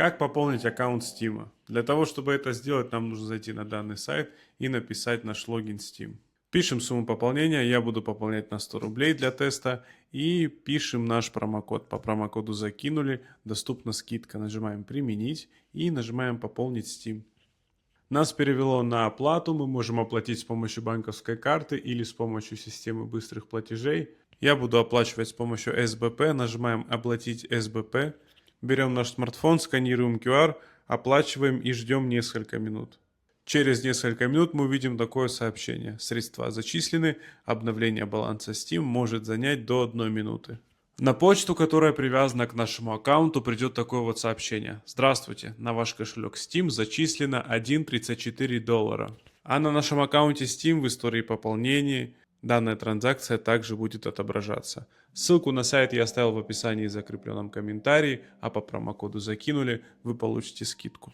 Как пополнить аккаунт Steam? Для того, чтобы это сделать, нам нужно зайти на данный сайт и написать наш логин Steam. Пишем сумму пополнения, я буду пополнять на 100 рублей для теста. И пишем наш промокод. По промокоду закинули, доступна скидка. Нажимаем «Применить» и нажимаем «Пополнить Steam». Нас перевело на оплату, мы можем оплатить с помощью банковской карты или с помощью системы быстрых платежей. Я буду оплачивать с помощью СБП, нажимаем «Оплатить СБП». Берем наш смартфон, сканируем QR, оплачиваем и ждем несколько минут. Через несколько минут мы увидим такое сообщение. Средства зачислены, обновление баланса Steam может занять до 1 минуты. На почту, которая привязана к нашему аккаунту, придет такое вот сообщение. Здравствуйте, на ваш кошелек Steam зачислено $1.34. А на нашем аккаунте Steam в истории пополнений данная транзакция также будет отображаться. Ссылку на сайт я оставил в описании и закрепленном комментарии, а по промокоду закинули, вы получите скидку.